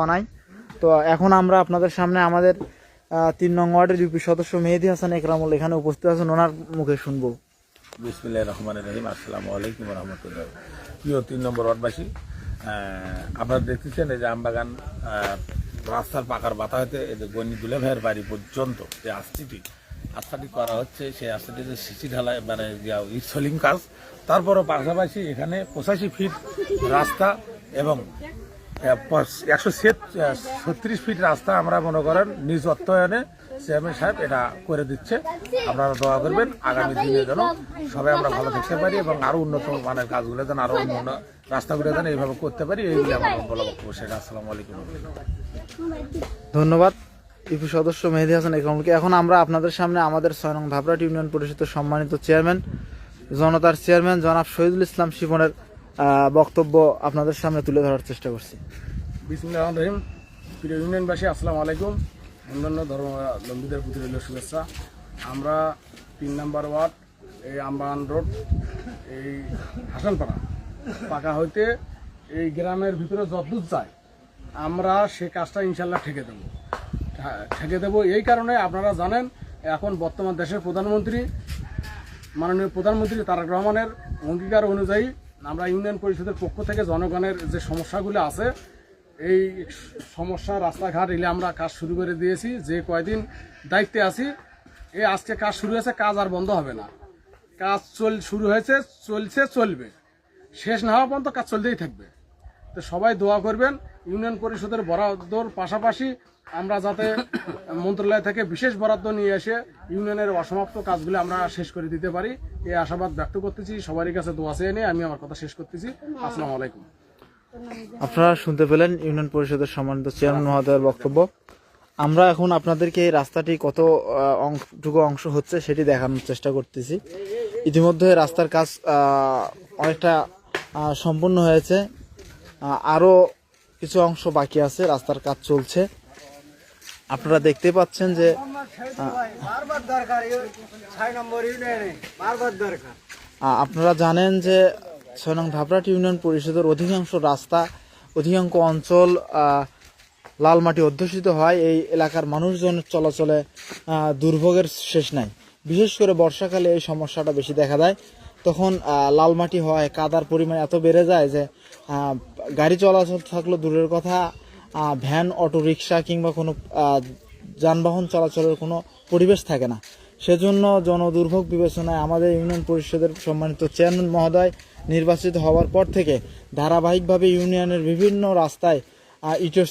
নাই। তো এখন আমরা আপনাদের সামনে আমাদের ৩ নং ওয়ার্ডের ইউপি সদস্য মেহেদী হাসান একরামুল এখানে উপস্থিত আছেন, ওনার মুখে শুনবো। বিসমিল্লাহির রহমানির রহিম। আসসালামু আলাইকুম ওয়া রাহমাতুল্লাহ। প্রিয় ৩ নম্বর ওয়ার্ডবাসী, আপনারা দেখতেছেন এই যে আমবাগান রাস্তার পাকার বাতা হতে এই যে গনি দুলে ভাইয়ের বাড়ি পর্যন্ত যে রাস্তাটি করা হচ্ছে, সেই রাস্তাটি যে সিসি ঢালাই মানে ইটসলিং কাজ, তারপরও পাশাপাশি এখানে 85 ফিট রাস্তা এবং 136 ফিট রাস্তা আমরা মনে করেন নিজ অর্থায়নে চেয়ারম্যান সাহেব এটা করে দিচ্ছে। আপনারা দোয়া করবেন আগামী দিনে যেন সবাই আমরা ভালো থাকতে পারি এবং আরো উন্নত মানের কাজগুলো যেন আরো উন্নত রাস্তাগুলো যেন এইভাবে করতে পারি, এইগুলি আমার বলা বক্তব্য শেষ। আসসালামু আলাইকুম। ধন্যবাদ ইউপি সদস্য মেহেদী হাসান একরামুলকে। এখন আমরা আপনাদের সামনে আমাদের ৬ নং ধাপরাট ইউনিয়ন পরিষদের সম্মানিত চেয়ারম্যান, জনতার চেয়ারম্যান জনাব শহীদুল ইসলাম শিপনের বক্তব্য আপনাদের সামনে তুলে ধরার চেষ্টা করছি। বিসমিল্লাহির রহমানির রহিম। প্রিয় ইউনিয়নবাসী, আসসালামু আলাইকুম। অন্যান্য ধর্মাবলম্বীদের প্রতি রইল শুভেচ্ছা। আমরা ৩ নম্বর ওয়ার্ড এই আমবাগান রোড এই হাসানপাড়া পাকা হইতে এই গ্রামের ভিতরে যতদূর যায় আমরা সে কাজটা ইনশাল্লাহ ঠেকে দেবো। এই কারণে আপনারা জানেন এখন বর্তমান দেশের প্রধানমন্ত্রী মাননীয় প্রধানমন্ত্রী তারেক রহমানের অঙ্গীকার অনুযায়ী আমরা ইউনিয়ন পরিষদের পক্ষ থেকে জনগণের যে সমস্যাগুলো আছে এই সমস্যা রাস্তাঘাট এলে আমরা কাজ শুরু করে দিয়েছি। যে কয়দিন দায়িত্বে আছি এই আজকে কাজ শুরু হয়েছে, কাজ আর বন্ধ হবে না। কাজ শুরু হয়েছে, চলবে, শেষ না হওয়া পর্যন্ত কাজ চলতেই থাকবে। তো সবাই দোয়া করবেন ইউনিয়ন পরিষদের বরাদ্দর পাশাপাশি আমরা যাতে মন্ত্রণালয় থেকে বিশেষ বরাদ্দ নিয়ে এসে ইউনিয়নের অসমাপ্ত কাজগুলো আমরা শেষ করে দিতে পারি, এই আশাবাদ ব্যক্ত করতেছি। সবারই কাছে দোয়া চেয়ে নিয়ে আমি আমার কথা শেষ করতেছি। আসসালামু আলাইকুম। আপনারা শুনতে পেলেন ইউনিয়ন পরিষদের সম্মানিত চেয়ারম্যান মহোদয়ের বক্তব্য। আমরা এখন আপনাদেরকে এই রাস্তাটি কতটুকু অংশ হচ্ছে সেটি দেখানোর চেষ্টা করতেছি। ইতিমধ্যে রাস্তার কাজ অনেকটা সম্পূর্ণ হয়েছে, আরও কিছু অংশ বাকি আছে, রাস্তার কাজ চলছে। আপনারা দেখতে পাচ্ছেন যে আপনারা জানেন যে ৬ নং ধাপরাট ইউনিয়ন পরিষদের অধিকাংশ অঞ্চল লাল মাটি অধ্যুষিত হয়। এই এলাকার মানুষজনের চলাচলে দুর্ভোগের শেষ নাই। বিশেষ করে বর্ষাকালে এই সমস্যাটা বেশি দেখা দেয়। তখন লাল মাটি হয়, কাদার পরিমাণ এত বেড়ে যায় যে গাড়ি চলাচল থাকলো দূরের কথা, ভ্যান, অটো রিক্সা কিংবা কোনো যানবাহন চলাচলের কোনো পরিবেশ থাকে না। সেজন্য জনদুর্ভোগ বিবেচনায় আমাদের ইউনিয়ন পরিষদের সম্মানিত চেয়ারম্যান মহোদয় নির্বাচিত হওয়ার পর থেকে ধারাবাহিকভাবে ইউনিয়নের বিভিন্ন রাস্তায় ইটের